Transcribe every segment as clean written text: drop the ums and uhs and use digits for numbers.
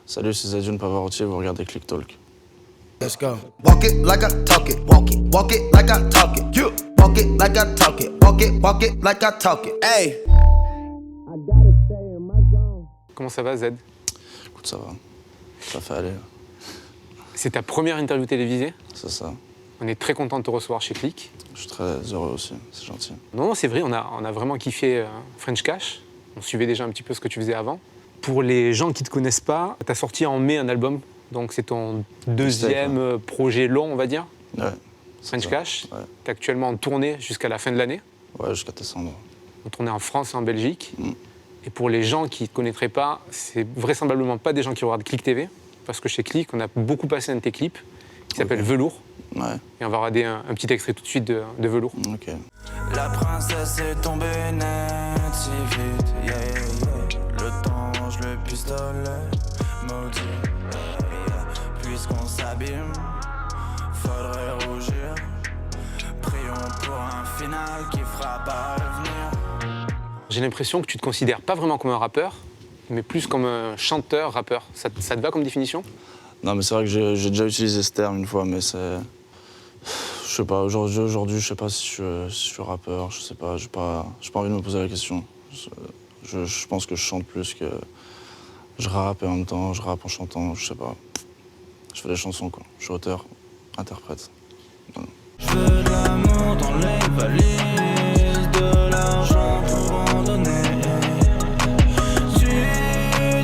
Salut, c'est Zedune Pavarotti, vous regardez Click Talk. Let's go. Walk it like I talk it. Walk it like I talk it. You walk it like I talk it. Walk it like I talk it. Hey. Comment ça va, Z? Écoute, ça va. Ça fait aller. C'est ta première interview télévisée. C'est ça. On est très content de te recevoir chez Click. Je suis très heureux aussi, c'est gentil. Non, c'est vrai, on a vraiment kiffé French Cash. On suivait déjà un petit peu ce que tu faisais avant. Pour les gens qui ne te connaissent pas, tu as sorti en mai un album. Donc c'est ton deuxième projet long, on va dire. Ouais. French Cash. Ouais. Tu es actuellement en tournée jusqu'à la fin de l'année. Ouais, jusqu'à décembre. On tournait en France et en Belgique. Et pour les gens qui ne te connaîtraient pas, c'est vraisemblablement pas des gens qui regardent Click TV. Parce que chez Click, on a beaucoup passé un de tes clips qui s'appelle Velours. Ouais. Et on va regarder un petit extrait tout de suite de Velours. Ok. La princesse est tombée net si vite, yeah, yeah, yeah. Le tange, le pistolet, maudit, yeah, yeah. Puisqu'on s'abîme, faudrait rougir. Prions pour un final qui fera pas revenir. J'ai l'impression que tu te considères pas vraiment comme un rappeur, mais plus comme un chanteur-rappeur. Ça te va comme définition? Non, mais c'est vrai que j'ai déjà utilisé ce terme une fois, mais c'est... Je sais pas, aujourd'hui, je sais pas si je suis rappeur, je sais pas, j'ai pas envie de me poser la question. Je pense que je chante plus que je rappe et en même temps, je rappe en chantant, je sais pas. Je fais des chansons, quoi. Je suis auteur, interprète. Voilà. Je veux de l'amour dans les valises, de l'argent pour en donner. Tu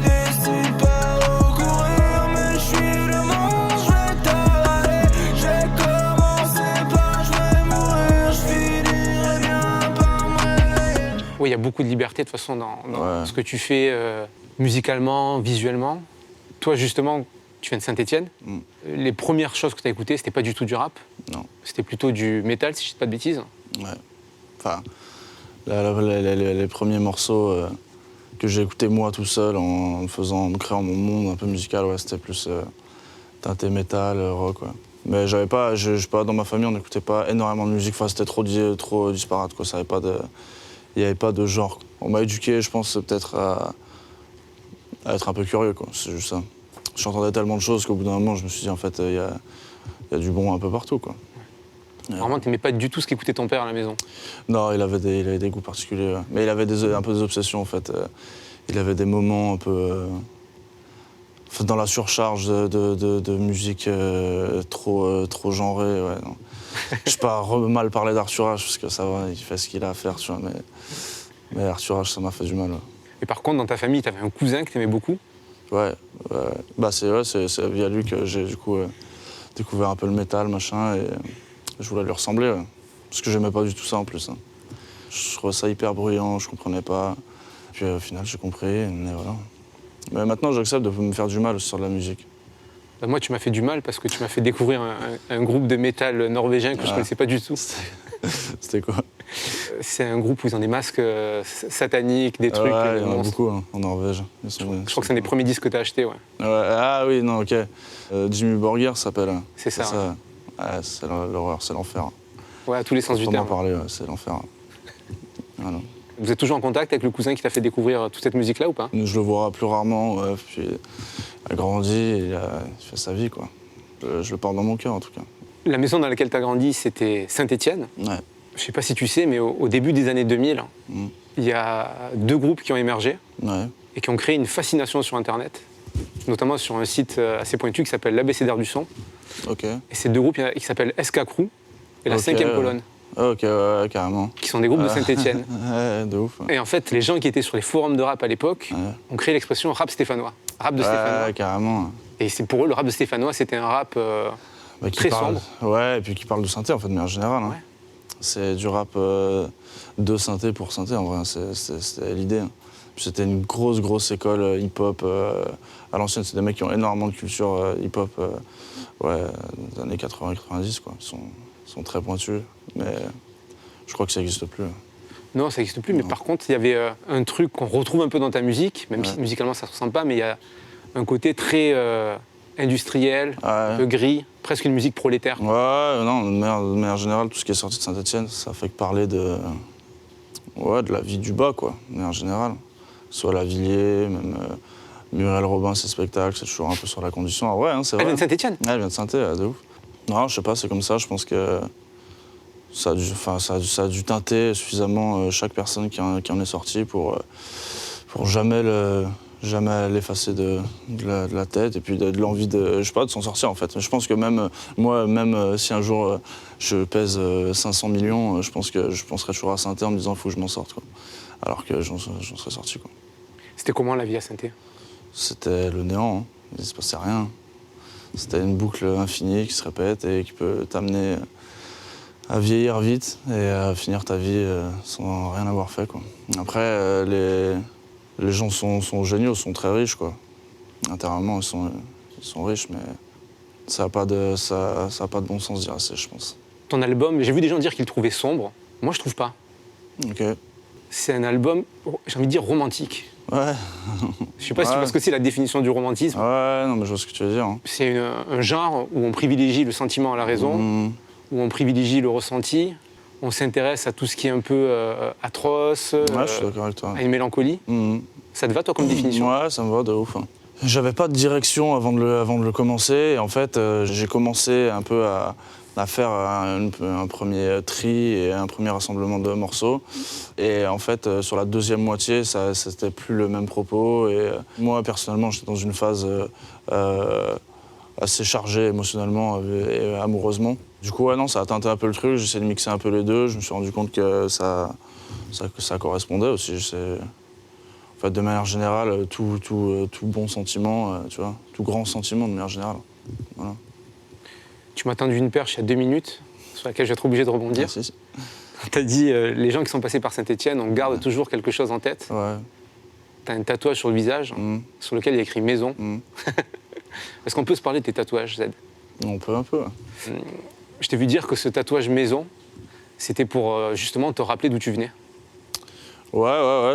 décides pas où courir, mais je suis le monstre, je vais t'avaler. J'ai commencé par je vais mourir, je finirai bien par me réveiller. Oui, il y a beaucoup de liberté de toute façon dans Ouais. ce que tu fais musicalement, visuellement. Toi, justement, tu viens de Saint-Étienne. Les premières choses que tu as écoutées, c'était pas du tout du rap. Non. C'était plutôt du métal, si je dis pas de bêtises. Ouais. Enfin, les premiers morceaux que j'ai écoutés moi tout seul en créant mon monde un peu musical, ouais, c'était plus teinté métal, rock, ouais. Mais j'avais pas, je sais pas, dans ma famille, on n'écoutait pas énormément de musique. Enfin, c'était trop disparate, quoi. Il n'y avait pas de genre. On m'a éduqué, je pense, peut-être à être un peu curieux, quoi. C'est juste ça. J'entendais tellement de choses qu'au bout d'un moment, je me suis dit, en fait, il y a du bon un peu partout, quoi. Vraiment, tu n'aimais pas du tout ce qu'écoutait ton père à la maison. Non, il avait des goûts particuliers, ouais. Mais il avait un peu des obsessions, en fait. Il avait des moments un peu... dans la surcharge de musique trop genrée, ouais. Non. Je sais pas mal parler d'Arthur H, parce que ça va, il fait ce qu'il a à faire, tu vois. Mais Arthur H, ça m'a fait du mal, ouais. Et par contre, dans ta famille, tu avais un cousin que tu aimais beaucoup. Ouais, bah c'est via lui que j'ai du coup découvert un peu le métal, machin, et je voulais lui ressembler, ouais. Parce que j'aimais pas du tout ça en plus, hein. Je trouvais ça hyper bruyant, je comprenais pas. Puis au final, j'ai compris, mais voilà. Mais maintenant, j'accepte de me faire du mal sur de la musique. Bah, moi, tu m'as fait du mal parce que tu m'as fait découvrir un groupe de métal norvégien que je connaissais pas du tout. C'était quoi? C'est un groupe où ils ont des masques sataniques, des trucs. Ouais, il y en a monstres. beaucoup, hein, en Norvège. Je crois que c'est un des premiers disques que tu as acheté, ouais. Ouais, ah oui, non, ok. Jimmy Borgir s'appelle. C'est ça, ouais. Ouais, c'est l'horreur, c'est l'enfer. Ouais, à tous les sens du Faut terme. m'en parler, ouais, c'est l'enfer. Voilà. Vous êtes toujours en contact avec le cousin qui t'a fait découvrir toute cette musique-là ou pas? Je le vois plus rarement, ouais, puis il a grandi, il fait sa vie, quoi. Je le porte dans mon cœur, en tout cas. La maison dans laquelle tu as grandi, c'était Saint-Étienne. Ouais. Je sais pas si tu sais, mais au début des années 2000, il y a deux groupes qui ont émergé Ouais. et qui ont créé une fascination sur Internet, notamment sur un site assez pointu qui s'appelle l'ABCDR du son. Ok. Et ces deux groupes, il y en a qui s'appellent SK Crew et la Ok, cinquième colonne, Ok, ouais, carrément. qui sont des groupes de Saint-Étienne. Ouais, de ouf. Ouais, Et en fait, les gens qui étaient sur les forums de rap à l'époque ont créé l'expression rap stéphanois, rap de Stéphanois. Ouais, carrément. Et c'est pour eux, le rap de Stéphanois, c'était un rap Bah, qui très parle- sombre. Ouais, et puis qui parle de synthé, en fait, de manière générale. Hein. Ouais. C'est du rap de synthé pour synthé, en vrai, c'était l'idée. Hein. Puis c'était une grosse école hip-hop à l'ancienne. C'est des mecs qui ont énormément de culture hip-hop des années 80-90, quoi. Ils sont très pointus, mais je crois que ça n'existe plus. Non, ça n'existe plus, mais par contre, il y avait un truc qu'on retrouve un peu dans ta musique, même si musicalement ça ne se ressemble pas, mais il y a un côté très industriel, un peu gris, presque une musique prolétaire. Ouais, non, de manière générale, tout ce qui est sorti de Saint-Étienne, ça fait que parler de la vie du bas, quoi, de manière générale. Soit la Villiers, même Muriel Robin, ses spectacles, c'est toujours un peu sur la condition. Ah ouais, hein, c'est Elle vrai. vient de Saint-Etienne. Ouais, elle vient de Saint-Étienne, de ouf. Non, je sais pas, c'est comme ça. Je pense que ça a dû teinter suffisamment chaque personne qui en est sortie pour jamais l'effacer de la tête et puis de l'envie de s'en sortir en fait. Je pense que même moi, si un jour je pèse 500 millions, je penserais toujours à Saint-Étienne en me disant il faut que je m'en sorte, quoi. Alors que j'en serais sorti, quoi. C'était comment la vie à Saint-Étienne? C'était le néant, hein. Il ne se passait rien. C'était une boucle infinie qui se répète et qui peut t'amener à vieillir vite et à finir ta vie sans rien avoir fait, quoi. Après, les gens sont géniaux, sont très riches, quoi. Intérieurement, ils sont riches, mais ça n'a pas de bon sens d'y rester, je pense. Ton album, j'ai vu des gens dire qu'ils le trouvaient sombre. Moi, je trouve pas. Ok. C'est un album, j'ai envie de dire, romantique. Ouais. Je sais pas si tu vois ce que c'est la définition du romantisme. Ouais, non, mais je vois ce que tu veux dire, hein. C'est un genre où on privilégie le sentiment à la raison, où on privilégie le ressenti, on s'intéresse à tout ce qui est un peu atroce, Ouais, je suis d'accord avec toi. à une mélancolie. Ça te va, toi, comme définition? Ouais, ça me va de ouf, hein. J'avais pas de direction avant de le commencer. Et en fait, j'ai commencé un peu à faire un premier tri et un premier rassemblement de morceaux. Et en fait, sur la deuxième moitié, c'était plus le même propos. Et moi, personnellement, j'étais dans une phase assez chargée émotionnellement et amoureusement. Du coup, ouais, non, ça a teinté un peu le truc. J'ai essayé de mixer un peu les deux. Je me suis rendu compte que ça correspondait aussi. En fait, de manière générale, tout bon sentiment, tu vois, tout grand sentiment de manière générale. Voilà. Tu m'as tendu une perche il y a 2 minutes, sur laquelle je vais être obligé de rebondir. Merci. Tu as dit, les gens qui sont passés par Saint-Etienne, on garde toujours quelque chose en tête. Ouais. Tu as un tatouage sur le visage, sur lequel il y a écrit « Maison ». Est-ce qu'on peut se parler de tes tatouages, Z? On peut un peu. Ouais. Je t'ai vu dire que ce tatouage « Maison », c'était pour justement te rappeler d'où tu venais. Ouais,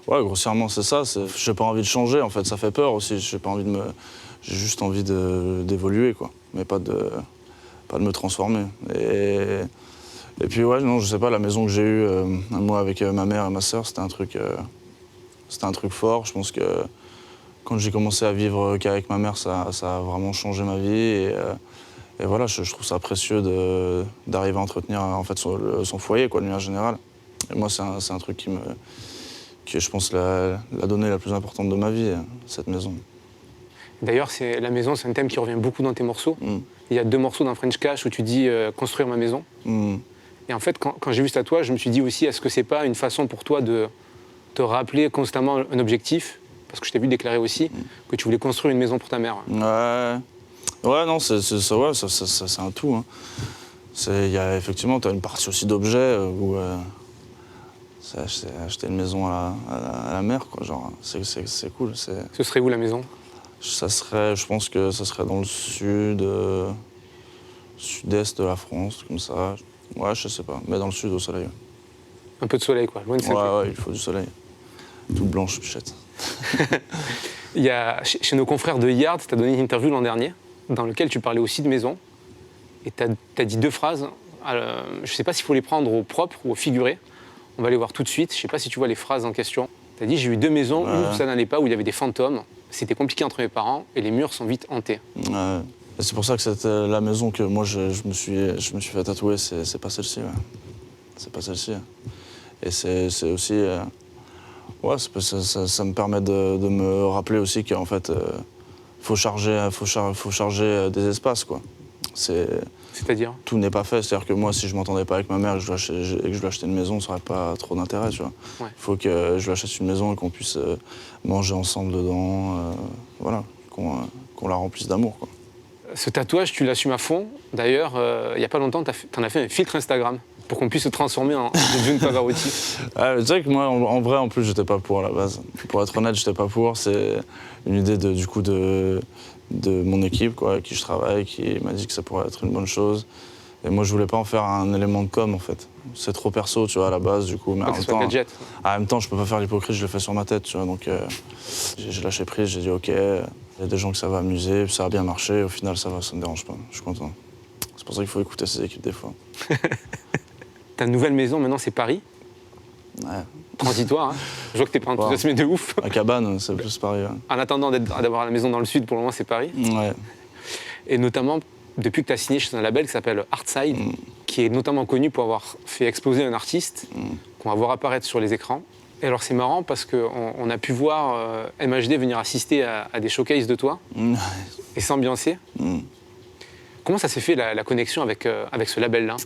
ouais, grossièrement, c'est ça. J'ai pas envie de changer, en fait, ça fait peur aussi. J'ai juste envie d'évoluer, quoi. Mais pas de me transformer. Et puis, ouais, non, je sais pas, la maison que j'ai eue, moi, avec ma mère et ma sœur, c'était un truc fort. Je pense que quand j'ai commencé à vivre qu'avec ma mère, ça a vraiment changé ma vie. Et voilà, je trouve ça précieux d'arriver à entretenir, en fait, son foyer, quoi, de manière générale. Et moi, c'est un truc qui je pense, la donnée la plus importante de ma vie, cette maison. D'ailleurs, la maison, c'est un thème qui revient beaucoup dans tes morceaux. Il y a 2 morceaux dans French Cash où tu dis « construire ma maison ». Et en fait, quand j'ai vu ce tatouage, je me suis dit aussi, est-ce que c'est pas une façon pour toi de te rappeler constamment un objectif? Parce que je t'ai vu déclarer aussi que tu voulais construire une maison pour ta mère. Ouais, non, c'est un tout, hein. Effectivement, tu as une partie aussi d'objets où c'est acheter une maison à la mer, quoi. Genre, c'est cool. Ce serait où la maison? Je pense que ça serait dans le sud-est de la France, comme ça. Ouais, je sais pas, mais dans le sud, au soleil. Un peu de soleil, quoi, loin de Saint-Étienne. Ouais, il faut du soleil. Toute blanche, pichette. Il y a, chez nos confrères de Yard, tu as donné une interview l'an dernier, dans laquelle tu parlais aussi de maison. Et tu as dit 2 phrases. Je ne sais pas s'il faut les prendre au propre ou au figuré. On va les voir tout de suite. Je ne sais pas si tu vois les phrases en question. Tu as dit « J'ai eu 2 maisons, une où ça n'allait pas, où il y avait des fantômes. C'était compliqué entre mes parents et les murs sont vite hantés. » Ouais. Et c'est pour ça que c'était la maison que moi je me suis fait tatouer. C'est pas celle-ci. Ouais. C'est pas celle-ci. Et c'est aussi... ouais, ça me permet de me rappeler aussi qu'en fait, faut charger des espaces, quoi. C'est-à-dire? Tout n'est pas fait. C'est-à-dire que moi, si je m'entendais pas avec ma mère et que je lui achetais une maison, ça n'aurait pas trop d'intérêt, tu vois. Ouais. Il faut que je lui achète une maison et qu'on puisse manger ensemble dedans, voilà, qu'on la remplisse d'amour, quoi. Ce tatouage, tu l'assumes à fond. D'ailleurs, il n'y a pas longtemps, tu en as fait un filtre Instagram pour qu'on puisse se transformer en June Pavarotti. Tu sais que moi, en vrai, en plus, j'étais pas pour à la base. Pour être honnête, j'étais pas pour. C'est une idée de mon équipe, quoi, avec qui je travaille, qui m'a dit que ça pourrait être une bonne chose. Et moi, je voulais pas en faire un élément de com', en fait. C'est trop perso, tu vois, à la base, du coup. Mais en même temps, je peux pas faire l'hypocrite, je le fais sur ma tête, tu vois. Donc, j'ai lâché prise, j'ai dit OK. Il y a des gens que ça va amuser, ça a bien marché. Au final, ça me dérange pas. Je suis content. C'est pour ça qu'il faut écouter ces équipes des fois. Ta nouvelle maison, maintenant, c'est Paris. Ouais. Transitoire, hein. Je vois que t'es pas enthousiasmé de ouf. À Cabane, c'est plus Paris. Ouais. En attendant d'avoir la maison dans le sud, pour le moment, c'est Paris. Ouais. Et notamment, depuis que tu as signé chez un label qui s'appelle Artside, qui est notamment connu pour avoir fait exploser un artiste qu'on va voir apparaître sur les écrans. Et alors, c'est marrant parce qu'on a pu voir MHD venir assister à des showcases de toi et s'ambiancer. Comment ça s'est fait, la connexion avec ce label-là?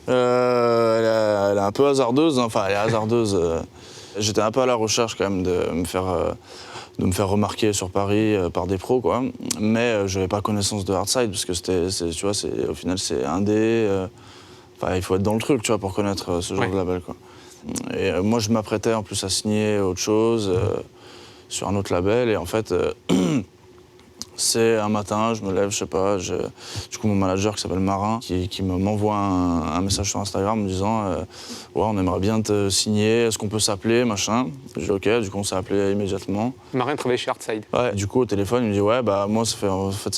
Elle est un peu hasardeuse, hein. Enfin elle est hasardeuse. J'étais un peu à la recherche quand même de me faire remarquer sur Paris par des pros, quoi. Mais je n'avais pas connaissance de Artside parce que tu vois, au final c'est indé. Enfin, il faut être dans le truc, tu vois, pour connaître ce genre de label, quoi. Et moi je m'apprêtais en plus à signer autre chose sur un autre label et en fait c'est un matin, je me lève, je sais pas, du coup mon manager qui s'appelle Marin, qui m'envoie un message sur Instagram me disant ouais, on aimerait bien te signer, est-ce qu'on peut s'appeler, machin. Je dis ok, du coup on s'est appelé immédiatement. Marin travaillait chez Artside. Ouais, du coup au téléphone il me dit ouais bah moi ça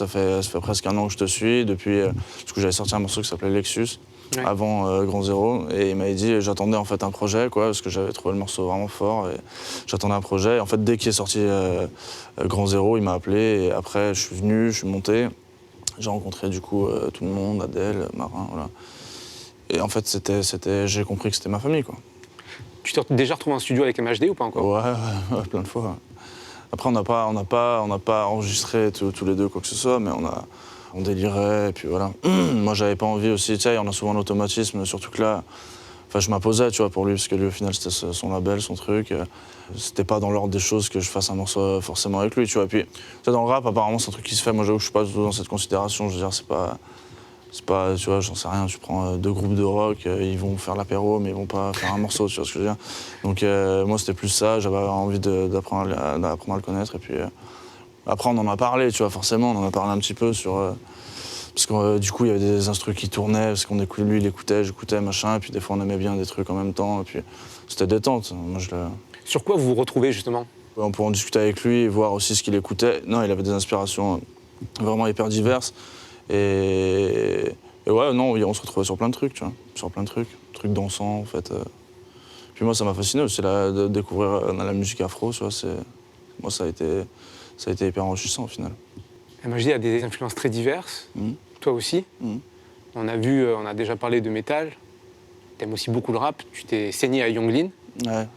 fait presque un an que je te suis, depuis du coup j'avais sorti un morceau qui s'appelait Lexus. Ouais. Avant Grand Zéro, et il m'avait dit j'attendais en fait un projet, quoi, parce que j'avais trouvé le morceau vraiment fort et j'attendais un projet. Et en fait dès qu'il est sorti Grand Zéro, il m'a appelé et après je suis venu, je suis monté, j'ai rencontré du coup tout le monde, Adèle, Marin, voilà. Et en fait j'ai compris que c'était ma famille, quoi. Tu t'es déjà retrouvé en studio avec MHD ou pas encore? Ouais, plein de fois. Après on n'a pas enregistré tous les deux quoi que ce soit, mais on délirait, et puis voilà. Moi, j'avais pas envie aussi, tu sais, on a souvent l'automatisme, surtout que là, enfin, je m'imposais, tu vois, pour lui, parce que lui, au final, c'était son label, son truc. C'était pas dans l'ordre des choses que je fasse un morceau forcément avec lui, tu vois. Et puis, tu sais, dans le rap, apparemment, c'est un truc qui se fait. Moi, j'avoue que je suis pas du tout dans cette considération. Je veux dire, c'est pas, tu vois, j'en sais rien. Tu prends deux groupes de rock, ils vont faire l'apéro, mais ils vont pas faire un morceau, tu vois ce que je veux dire. Donc, moi, c'était plus ça. J'avais envie d'apprendre à le connaître, et puis... Après, on en a parlé, tu vois, forcément, on en a parlé un petit peu sur... parce que du coup, il y avait des instrus qui tournaient, parce qu'on écoutait, lui, il écoutait, j'écoutais, machin, et puis des fois, on aimait bien des trucs en même temps, et puis c'était détente. Moi, Sur quoi vous vous retrouvez, justement? On pouvait en discuter avec lui, voir aussi ce qu'il écoutait. Non, il avait des inspirations vraiment hyper diverses. Et ouais, non, on se retrouvait sur plein de trucs, tu vois, sur plein de trucs dansants, en fait. Puis moi, ça m'a fasciné aussi, de découvrir la musique afro, tu vois, moi, ça a été hyper enrichissant au final. MHD a des influences très diverses, toi aussi. On a déjà parlé de métal, t'aimes aussi beaucoup le rap, tu t'es saigné à Younglin. Ouais.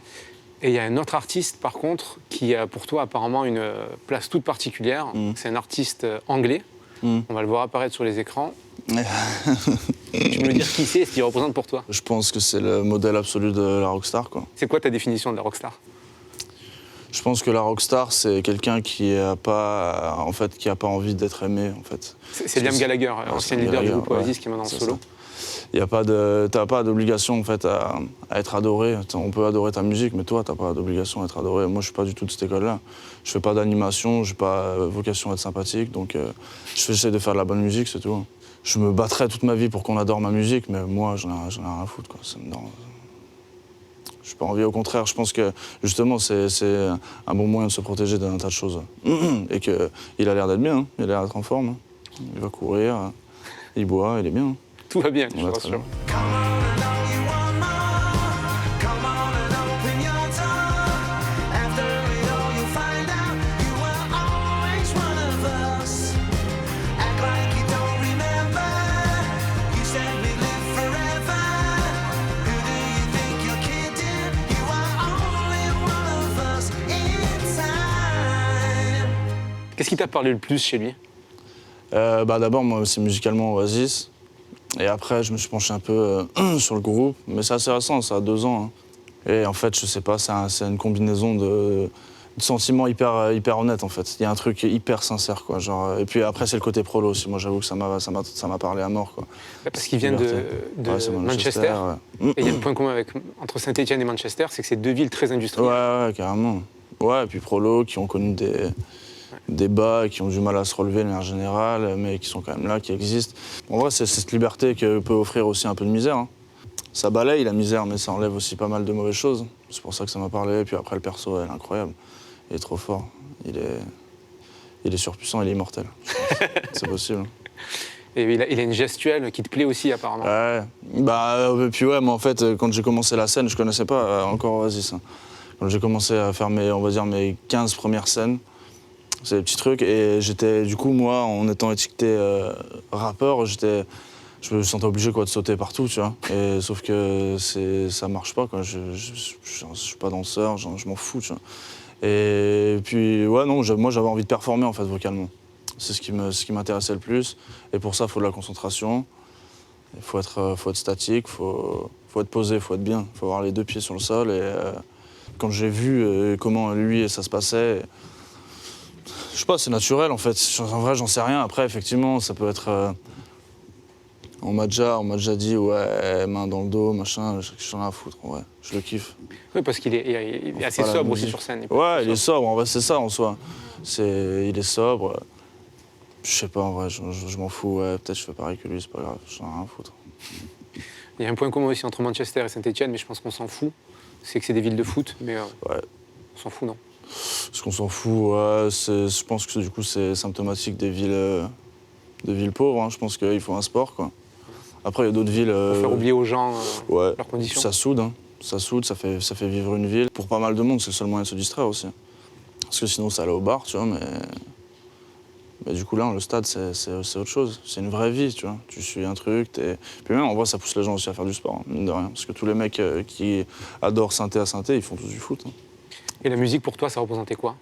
Et il y a un autre artiste par contre qui a pour toi apparemment une place toute particulière, c'est un artiste anglais, on va le voir apparaître sur les écrans. Tu peux me dire qui c'est, ce qu'il représente pour toi? Je pense que c'est le modèle absolu de la rockstar, quoi. C'est quoi ta définition de la rockstar? Je pense que la rockstar, c'est quelqu'un qui a pas envie d'être aimé, en fait. C'est Liam Gallagher, ancien leader du groupe Oasis, qui est maintenant en solo. T'as pas d'obligation en fait à être adoré. On peut adorer ta musique, mais toi, t'as pas d'obligation à être adoré. Moi, je suis pas du tout de cette école-là. Je fais pas d'animation, j'ai pas vocation à être sympathique, donc j'essaie de faire de la bonne musique, c'est tout. Je me battrai toute ma vie pour qu'on adore ma musique, mais moi, j'en ai rien à foutre, quoi. Je n'ai pas envie, au contraire, je pense que justement c'est un bon moyen de se protéger d'un tas de choses. Et qu'il a l'air d'être bien, il a l'air d'être en forme. Il va courir, il boit, il est bien. Tout va bien, je te rassure. Qu'est-ce qui t'a parlé le plus chez lui? D'abord, moi, c'est musicalement Oasis. Et après, je me suis penché un peu sur le groupe. Mais c'est assez récent, ça a 2 ans. Hein. Et en fait, je sais pas, c'est une combinaison de sentiments hyper honnêtes, en fait. Il y a un truc hyper sincère, quoi. Genre, et puis après, c'est le côté prolo aussi. Moi, j'avoue que ça m'a parlé à mort, quoi. Parce qu'il vient de Manchester. Ouais. Et il y a un point commun entre Saint-Étienne et Manchester, c'est que c'est 2 villes très industrielles. Ouais, carrément. Ouais, et puis prolo, qui ont connu des bas, qui ont du mal à se relever de manière générale, mais qui sont quand même là, qui existent. En vrai, c'est cette liberté que peut offrir aussi un peu de misère. Hein. Ça balaye la misère, mais ça enlève aussi pas mal de mauvaises choses. C'est pour ça que ça m'a parlé. Et puis après, le perso, elle est incroyable. Il est trop fort. Il est surpuissant, il est immortel. C'est possible. Et il a une gestuelle qui te plaît aussi, apparemment. Ouais, bah, puis ouais, moi en fait, quand j'ai commencé la scène, je connaissais pas encore Oasis. Hein. Quand j'ai commencé à faire on va dire mes 15 premières scènes, c'est des petits trucs, et j'étais, du coup, moi, en étant étiqueté rappeur, je me sentais obligé quoi, de sauter partout, tu vois. Et, sauf que ça marche pas, quoi. Je suis pas danseur, je m'en fous, tu vois. Et puis, ouais, non, moi j'avais envie de performer en fait, vocalement. C'est ce qui m'intéressait le plus. Et pour ça, il faut de la concentration, il faut être statique, il faut être posé, il faut être bien. Il faut avoir les deux pieds sur le sol. Et quand j'ai vu comment lui, ça se passait, je sais pas, c'est naturel en fait. En vrai, j'en sais rien. Après, effectivement, ça peut être. On m'a déjà dit, ouais, main dans le dos, machin, j'en ai à foutre. Ouais, je le kiffe. Oui, parce qu'il est assez Pas la sobre aussi musique. sur scène. Ouais, il est sobre, en vrai, c'est ça en soi. Il est sobre. Je sais pas, en vrai, je m'en fous. Ouais, peut-être je fais pareil que lui, c'est pas grave, j'en ai rien à foutre. Il y a un point commun aussi entre Manchester et Saint-Etienne, mais je pense qu'on s'en fout. C'est que c'est des villes de foot, mais Ouais. on s'en fout, non? Ce qu'on s'en fout, ouais, je pense que du coup, c'est symptomatique des villes pauvres. Hein. Je pense qu'il faut un sport, quoi. Après, il y a d'autres villes. Pour faire oublier aux gens ouais, leurs conditions. ça soude, hein. Ça soude, ça fait vivre une ville. Pour pas mal de monde, c'est le seul moyen de se distraire aussi. Parce que sinon, ça allait au bar, tu vois, mais du coup, là, le stade, c'est autre chose. C'est une vraie vie, tu vois. Tu suis un truc, Puis même, en vrai, ça pousse les gens aussi à faire du sport, hein, mine de rien. Parce que tous les mecs qui adorent synthé à synthé, ils font tous du foot. Hein. Et la musique, pour toi, ça représentait quoi?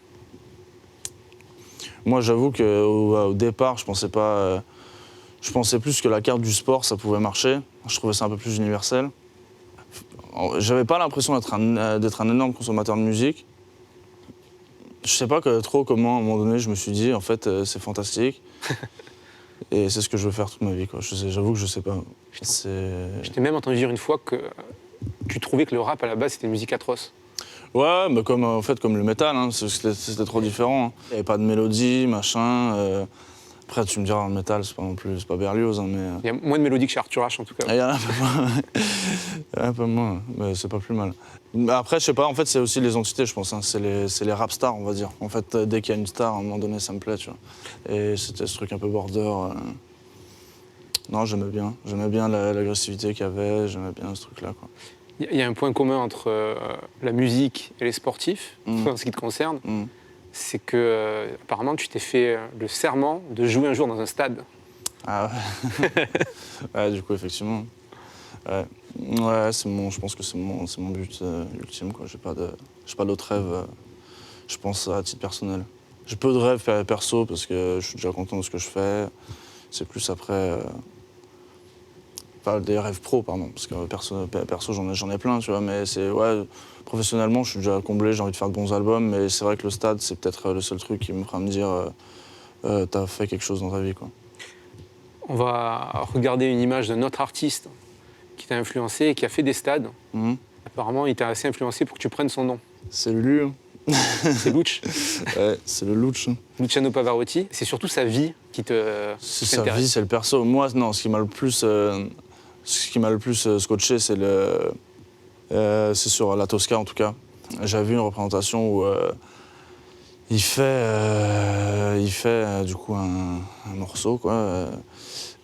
Moi, j'avoue qu'au départ, je pensais pas. Je pensais plus que la carte du sport, ça pouvait marcher. Je trouvais ça un peu plus universel. J'avais pas l'impression d'être un énorme consommateur de musique. Je sais pas trop comment, à un moment donné, je me suis dit, en fait, c'est fantastique. Et c'est ce que je veux faire toute ma vie, quoi. J'avoue que je sais pas. Je t'ai même entendu dire une fois que tu trouvais que le rap, à la base, c'était une musique atroce. Ouais, bah en fait, comme le métal, hein, c'était trop différent. Hein. Il n'y avait pas de mélodie, machin. Après, tu me diras, le métal, c'est pas Berlioz, hein, mais... Il y a moins de mélodies que chez Arthur H, en tout cas. Il y en a un peu moins, un peu moins, mais c'est pas plus mal. Mais après, je sais pas, en fait, c'est aussi les entités, je pense. Hein. C'est les rap stars, on va dire. En fait, dès qu'il y a une star, à un moment donné, ça me plaît, tu vois. Et c'était ce truc un peu border. Non, j'aimais bien. J'aimais bien l'agressivité qu'il y avait, j'aimais bien ce truc-là, quoi. Il y a un point commun entre la musique et les sportifs, en ce qui te concerne. C'est que, apparemment, tu t'es fait le serment de jouer un jour dans un stade. Ah ouais. Ouais, du coup, effectivement. Ouais, ouais je pense que c'est mon but ultime, quoi. J'ai pas d'autres rêves, je pense, à titre personnel. J'ai peu de rêves perso parce que je suis déjà content de ce que je fais. C'est plus après... Pas des rêves pro, pardon, parce que perso j'en ai plein, tu vois, mais ouais, professionnellement, je suis déjà comblé, j'ai envie de faire de bons albums, mais c'est vrai que le stade, c'est peut-être le seul truc qui me fera me dire t'as fait quelque chose dans ta vie, quoi. On va regarder une image d'un autre artiste qui t'a influencé et qui a fait des stades. Apparemment, il t'a assez influencé pour que tu prennes son nom. C'est lui, hein. C'est Luch. Ouais, c'est le Luch. Hein. Luciano Pavarotti. C'est surtout sa vie qui t'intéresse. C'est sa vie, c'est le perso. Moi, non, ce qui m'a le plus scotché, c'est sur la Tosca, en tout cas. J'avais vu une représentation où il fait du coup un morceau, quoi,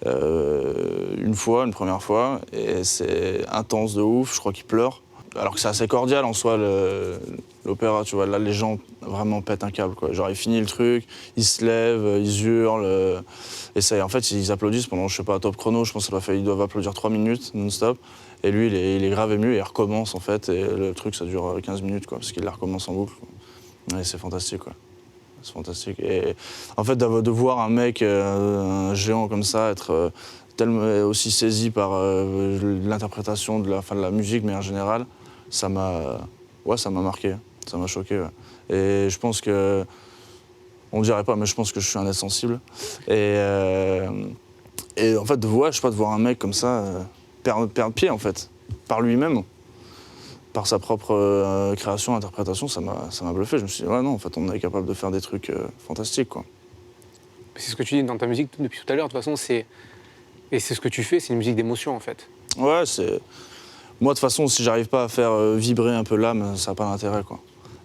une première fois, et c'est intense de ouf. Je crois qu'il pleure. Alors que c'est assez cordial en soi, l'opéra, tu vois. Là, les gens vraiment pètent un câble, quoi. Genre, il finit le truc, ils se lèvent, ils hurlent. Et ça, en fait, ils applaudissent pendant, je sais pas, top chrono. Je pense qu'ils doivent applaudir 3 minutes non-stop. Et lui, il est grave ému et il recommence, en fait. Et le truc, ça dure 15 minutes, quoi, parce qu'il la recommence en boucle, quoi. Et c'est fantastique, quoi. C'est fantastique. Et en fait, de voir un mec, un géant comme ça, être tellement aussi saisi par l'interprétation de la musique, mais en général, ça m'a marqué, ça m'a choqué. Ouais. Et je pense que, on dirait pas, mais je pense que je suis un être sensible. Et en fait, de voir un mec comme ça perdre pied, en fait, par lui-même, par sa propre création, interprétation, ça m'a bluffé. Je me suis dit, ouais, non, en fait, on est capable de faire des trucs fantastiques, quoi. C'est ce que tu dis dans ta musique depuis tout à l'heure. De toute façon, c'est ce que tu fais, c'est une musique d'émotion, en fait. Ouais, moi, de toute façon, si j'arrive pas à faire vibrer un peu l'âme, ça n'a pas d'intérêt, quoi.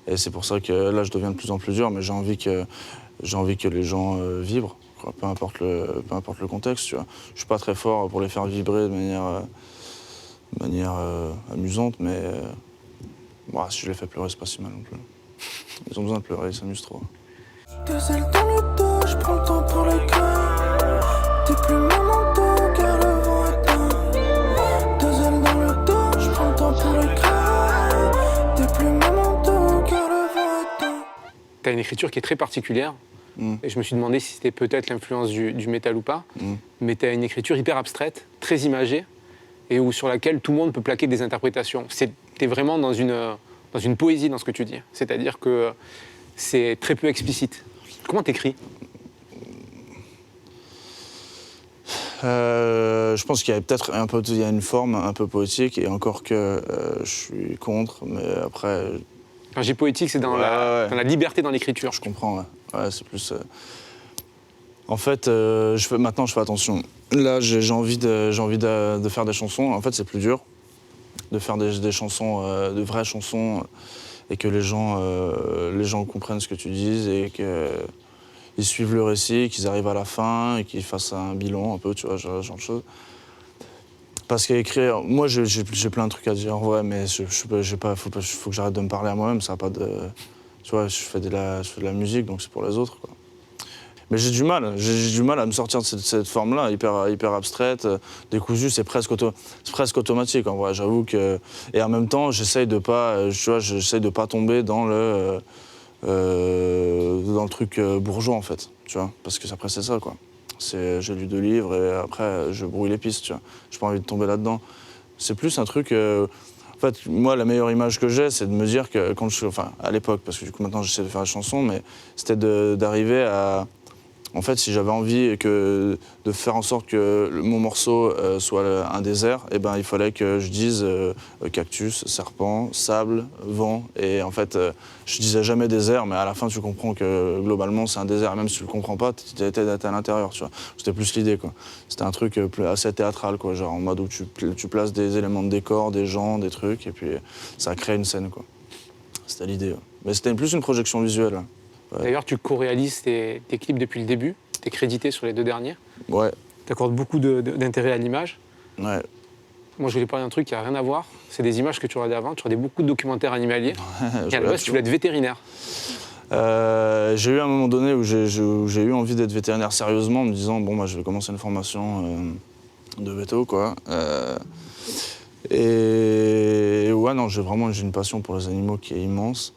Et c'est pour ça que là, je deviens de plus en plus dur, mais j'ai envie que les gens vibrent, quoi, peu importe le contexte, tu vois. Je suis pas très fort pour les faire vibrer de manière amusante, mais bon, si je les fais pleurer, c'est pas si mal non plus. Ils ont besoin de pleurer, ils s'amusent trop. Deux ailes dans le dos, je prends le temps pour le cœur. T'es plus mon manteau car le vent est teint. Deux ailes dans le dos, je prends le temps pour le cœur. T'es plus mon manteau car le vent est teint. Tu as une écriture qui est très particulière. Et je me suis demandé si c'était peut-être l'influence du métal ou pas. Mais tu as une écriture hyper abstraite, très imagée, et sur laquelle tout le monde peut plaquer des interprétations. Tu es vraiment dans une poésie dans ce que tu dis. C'est-à-dire que c'est très peu explicite. Comment t'écris ? Je pense qu'il y a peut-être il y a une forme un peu poétique, et encore que je suis contre, mais après... Quand j'ai poétique, c'est dans la liberté dans l'écriture. Je comprends, ouais. Ouais, c'est plus... En fait, maintenant, je fais attention. Là, j'ai envie de faire des chansons. En fait, c'est plus dur de faire des chansons, de vraies chansons, et que les gens comprennent ce que tu dis et qu'ils suivent le récit, qu'ils arrivent à la fin et qu'ils fassent un bilan un peu, tu vois, genre de choses. Parce qu'écrire, moi j'ai plein de trucs à dire en vrai, mais faut que j'arrête de me parler à moi-même, ça n'a pas de... Tu vois, je fais de la musique, donc c'est pour les autres, quoi. Mais j'ai du mal à me sortir de cette forme-là, hyper abstraite, décousue, c'est presque automatique en vrai, j'avoue que... Et en même temps, j'essaye de pas tomber dans le truc bourgeois en fait, tu vois, parce que après c'est ça, quoi. J'ai lu 2 livres et après je brouille les pistes, tu vois. J'ai pas envie de tomber là-dedans. C'est plus un truc... En fait, moi, la meilleure image que j'ai, c'est de me dire que quand à l'époque, parce que du coup maintenant j'essaie de faire des chansons, mais c'était d'arriver à... En fait, si j'avais envie de faire en sorte que mon morceau soit un désert, eh ben, il fallait que je dise cactus, serpent, sable, vent. Et en fait, je disais jamais désert, mais à la fin, tu comprends que globalement, c'est un désert. Même si tu le comprends pas, tu étais à l'intérieur, tu vois. C'était plus l'idée, quoi. C'était un truc assez théâtral, quoi, genre en mode où tu places des éléments de décor, des gens, des trucs, et puis ça crée une scène, quoi. C'était l'idée. Ouais. Mais c'était plus une projection visuelle. Ouais. D'ailleurs, tu co-réalises tes clips depuis le début. Tu es crédité sur les 2 derniers. Ouais. Tu accordes beaucoup d'intérêt à l'image. Ouais. Moi, je voulais parler d'un truc qui n'a rien à voir. C'est des images que tu regardais avant. Tu regardais beaucoup de documentaires animaliers. Et à la base, tu voulais être vétérinaire. J'ai eu un moment donné où j'ai eu envie d'être vétérinaire sérieusement, en me disant, bon, bah, je vais commencer une formation de véto, quoi. Et ouais, non, j'ai une passion pour les animaux qui est immense.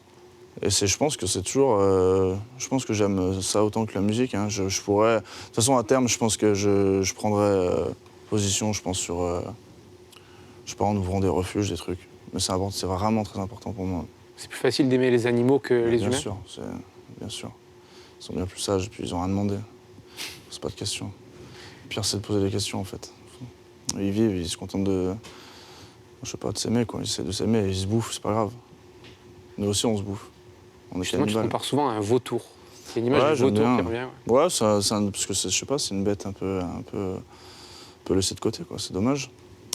Et je pense que c'est toujours... je pense que j'aime ça autant que la musique. Hein. Je pourrais... De toute façon, à terme, je pense que je prendrais position, je pense, sur... je sais pas, en ouvrant des refuges, des trucs. Mais c'est vraiment très important pour moi. C'est plus facile d'aimer les animaux que les humains. Bien sûr. Ils sont bien plus sages et puis ils ont rien demandé. C'est pas de questions. Le pire, c'est de poser des questions, en fait. Ils vivent, ils se contentent de... Je sais pas, de s'aimer, quoi. Ils essaient de s'aimer, ils se bouffent, c'est pas grave. Nous aussi, on se bouffe. Justement, tu compares souvent à un vautour. C'est une image du vautour qui revient. Ouais, parce que je sais pas, c'est une bête un peu laissée de côté, quoi. C'est dommage.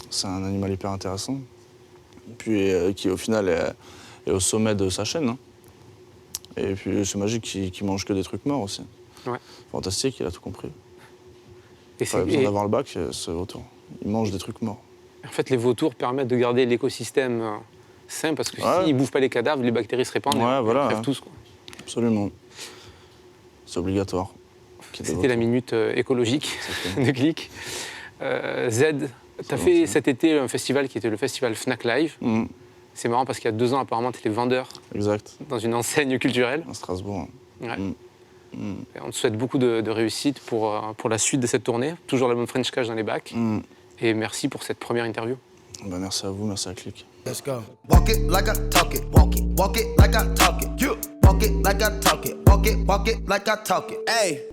C'est un animal hyper intéressant. Et puis qui, au final, est au sommet de sa chaîne. Hein. Et puis c'est magique qu'il mange que des trucs morts aussi. Ouais. Fantastique, il a tout compris. Et pas besoin d'avoir le bac, ce vautour. Il mange des trucs morts. En fait, les vautours permettent de garder l'écosystème sain, parce que s'ils ne bouffent pas les cadavres, les bactéries se répandent et on crève tous, quoi. Absolument. C'est obligatoire. C'était la minute écologique de Click. Z, tu as fait cet été un festival qui était le festival Fnac Live. C'est marrant parce qu'il y a 2 ans, apparemment, tu étais vendeur dans une enseigne culturelle. À Strasbourg. Ouais. Et on te souhaite beaucoup de réussite pour la suite de cette tournée. Toujours l'album French Cash dans les bacs. Et merci pour cette première interview. Bah, merci à vous, merci à Click. Let's go. Walk it like I talk it, walk it like I talk it. You walk it like I talk it, walk it like I talk it. Hey.